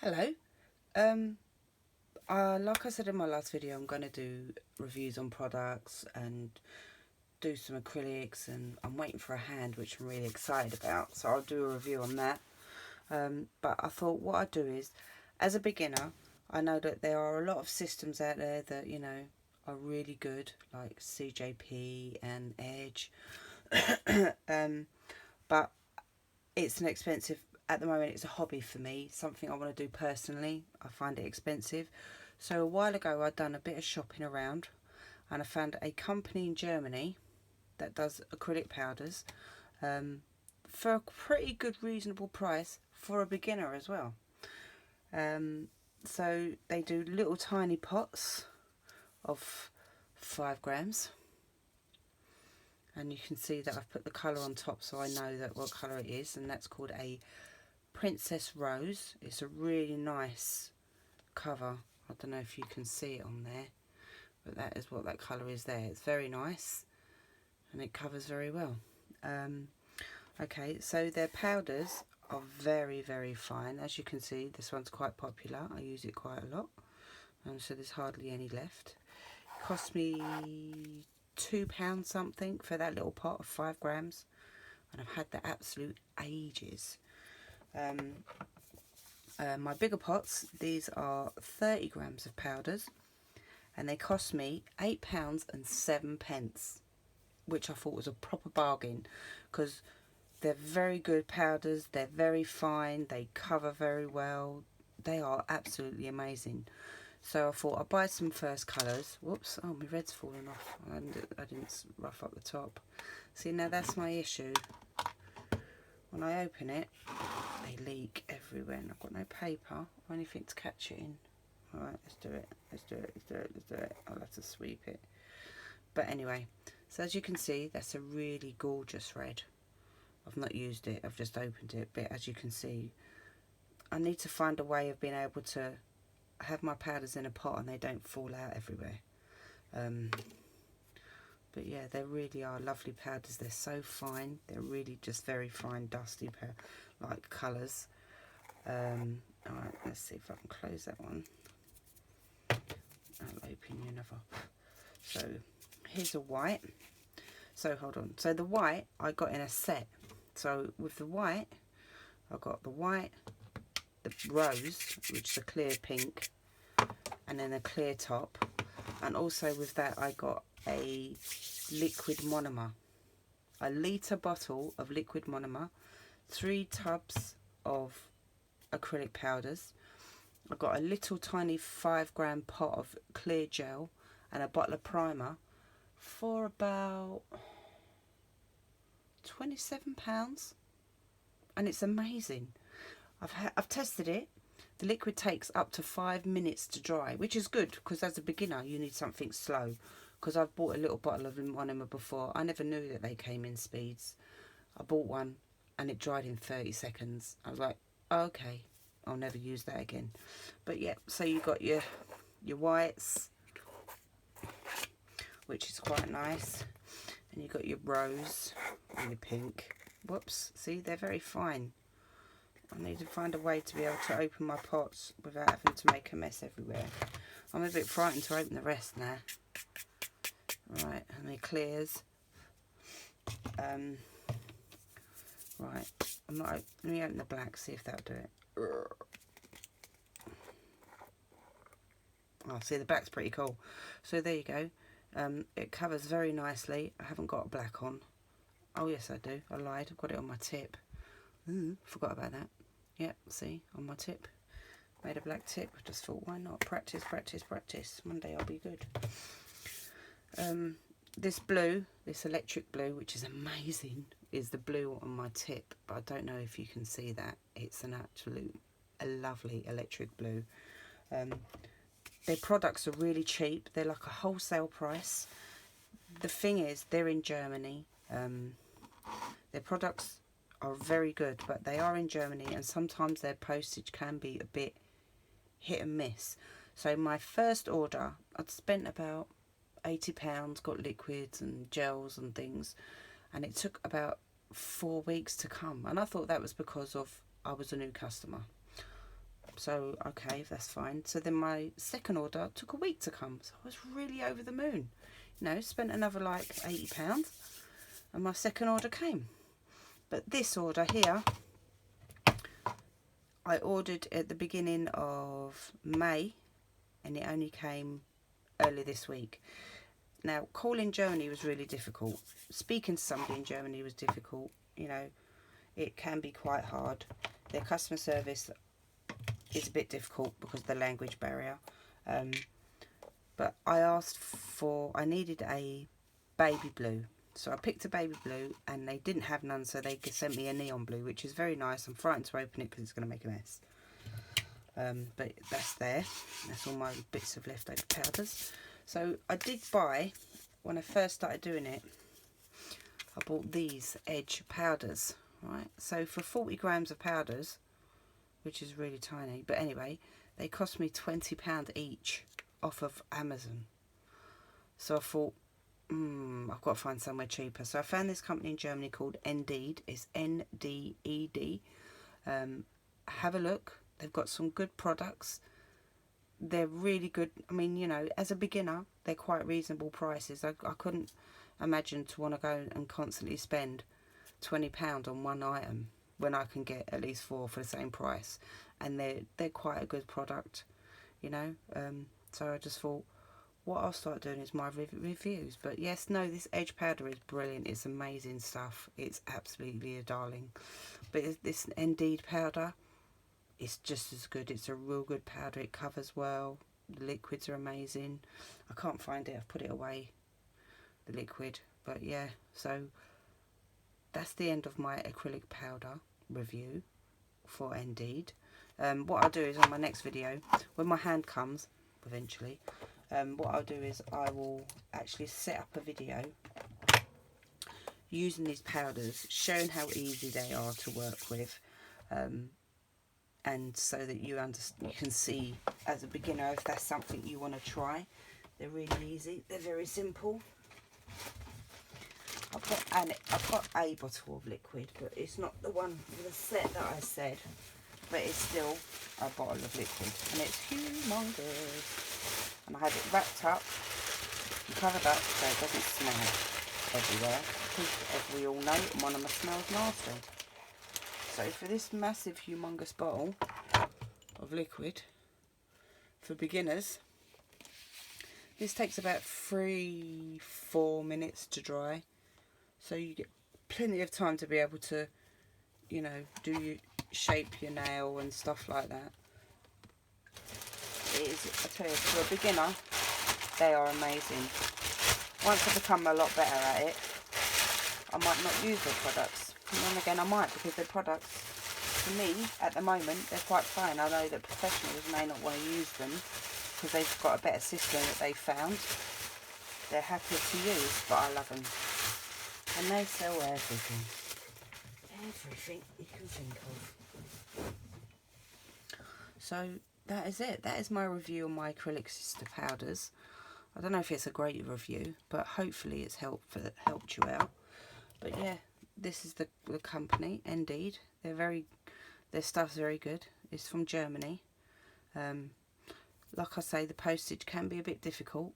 Hello. Like I said in my last video, I'm going to do reviews on products and do some acrylics, and I'm waiting for a hand, which I'm really excited about. So I'll do a review on that. But I thought what I'd do is, as a beginner, I know that there are a lot of systems out there that, are really good, like CJP and Edge. But it's an expensive, at the moment it's a hobby for me, something I want to do personally. I find it expensive. So a while ago I'd done a bit of shopping around, and I found a company in Germany that does acrylic powders, for a pretty good reasonable price for a beginner as well. Um, so they do little tiny pots of 5 grams, and you can see that I've put the colour on top so I know that what colour it is, and that's called a Princess Rose. It's a really nice cover. I don't know if you can see it on there, but that is what that colour is there. It's very nice and it covers very well. Okay, so their powders are very, very fine. As you can see, this one's quite popular. I use it quite a lot, so there's hardly any left. It cost me £2 something for that little pot of 5 grams, and I've had the absolute ages. My bigger pots, these are 30 grams of powders, and they cost me £8.07, which I thought was a proper bargain, because they're very good powders, they're very fine, they cover very well, they are absolutely amazing. So I thought I'd buy some first colours. Whoops, oh, my red's fallen off. I didn't rough up the top. See, now that's my issue. When I open it, they leak everywhere, and I've got no paper or anything to catch it in. Alright, let's do it. Let's do it. Let's do it. Let's do it. I'll have to sweep it. But anyway, so as you can see, that's a really gorgeous red. I've not used it, I've just opened it, but as you can see, I need to find a way of being able to have my powders in a pot and they don't fall out everywhere. But yeah, they really are lovely powders. They're so fine. They're really just very fine, dusty like colours. Alright, let's see if I can close that one. I'll open you another. So here's a white. So hold on. So the white I got in a set. So with the white, I got the white, the rose, which is a clear pink, and then a clear top. And also with that I got a liquid monomer. A litre bottle of liquid monomer, 3 tubs of acrylic powders. I got a little tiny 5 gram pot of clear gel and a bottle of primer for about £27, and it's amazing. I've tested it. The liquid takes up to 5 minutes to dry, which is good because as a beginner you need something slow. Because I've bought a little bottle of monomer before. I never knew that they came in speeds. I bought one and it dried in 30 seconds. I was like, oh, okay, I'll never use that again. But yeah, so you got your whites, which is quite nice, and you got your rose and your pink. Whoops, see, they're very fine. I need to find a way to be able to open my pots without having to make a mess everywhere. I'm a bit frightened to open the rest now. Right, and the clears. Right, let me open the black, see if that'll do it. Oh, see, the black's pretty cool. So there you go. It covers very nicely. I haven't got black on. Oh yes, I do. I lied. I've got it on my tip. Forgot about that. Yep, see, on my tip. Made a black tip. I just thought, why not? Practice, practice, practice. One day I'll be good. This blue, this electric blue, which is amazing, is the blue on my tip. But I don't know if you can see that. It's an a lovely electric blue. Their products are really cheap. They're like a wholesale price. The thing is, they're in Germany. Their products are very good, but they are in Germany, and sometimes their postage can be a bit hit and miss. So my first order, I'd spent about £80, got liquids and gels and things, and it took about 4 weeks to come. And I thought that was because I was a new customer. So, okay, that's fine. So then my second order took a week to come. So I was really over the moon. You know, spent another like £80 and my second order came. But this order here, I ordered at the beginning of May and it only came early this week. Now, calling Germany was really difficult. Speaking to somebody in Germany was difficult. You know, it can be quite hard. Their customer service is a bit difficult because of the language barrier. But I needed a baby blue. So I picked a baby blue and they didn't have none, so they sent me a neon blue, which is very nice. I'm frightened to open it because it's going to make a mess. But that's there. That's all my bits of leftover powders. So I did buy, when I first started doing it, I bought these Edge powders, right? So for 40 grams of powders, which is really tiny, but anyway, they cost me £20 each off of Amazon. So I thought, I've got to find somewhere cheaper. So I found this company in Germany called Nded. It's Nded. Have a look. They've got some good products. They're really good. I mean, you know, as a beginner, they're quite reasonable prices. I couldn't imagine to want to go and constantly spend £20 on one item when I can get at least 4 for the same price. And they're quite a good product, you know. So I just thought, what I'll start doing is my reviews. But yes, no, this Edge powder is brilliant. It's amazing stuff. It's absolutely a darling. But this Nded powder, it's just as good. It's a real good powder. It covers well. The liquids are amazing. I can't find it. I've put it away, the liquid. But yeah, so that's the end of my acrylic powder review for Nded. What I'll do is on my next video, when my hand comes eventually, what I'll do is I will actually set up a video using these powders, showing how easy they are to work with, and so that you can see as a beginner if that's something you want to try. They're really easy. They're very simple. I've got a bottle of liquid, but it's not the one for the set that I said. But it's still a bottle of liquid, and it's humongous. And I have it wrapped up and covered up so it doesn't smell everywhere, because as we all know, monomer smells nasty. So for this massive humongous bottle of liquid for beginners, this takes about 3-4 minutes to dry, so you get plenty of time to be able to, you know, shape your nail and stuff like that. It is, I tell you, for a beginner, they are amazing. Once I become a lot better at it, I might not use their products. And then again, I might, because their products, for me, at the moment, they're quite fine. I know that professionals may not want to use them because they've got a better system that they've found. They're happier to use, but I love them. And they sell everything. Everything you can think of. So that is it. That is my review on my acrylic sister powders. I don't know if it's a great review, but hopefully it's helped you out. But yeah, this is the company, Nded. Their stuff's very good. It's from Germany. Like I say, the postage can be a bit difficult,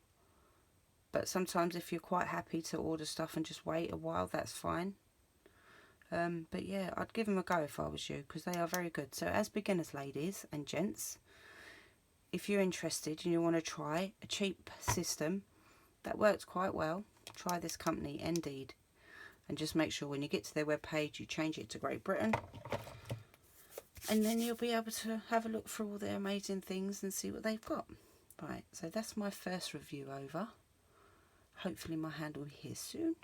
but sometimes if you're quite happy to order stuff and just wait a while, that's fine. But yeah, I'd give them a go if I was you, because they are very good. So as beginners, ladies and gents, if you're interested and you want to try a cheap system that works quite well, try this company, Nded. And just make sure when you get to their webpage, you change it to Great Britain. And then you'll be able to have a look through all their amazing things and see what they've got. Right, so that's my first review over. Hopefully my hand will be here soon.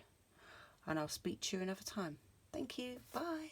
And I'll speak to you another time. Thank you. Bye.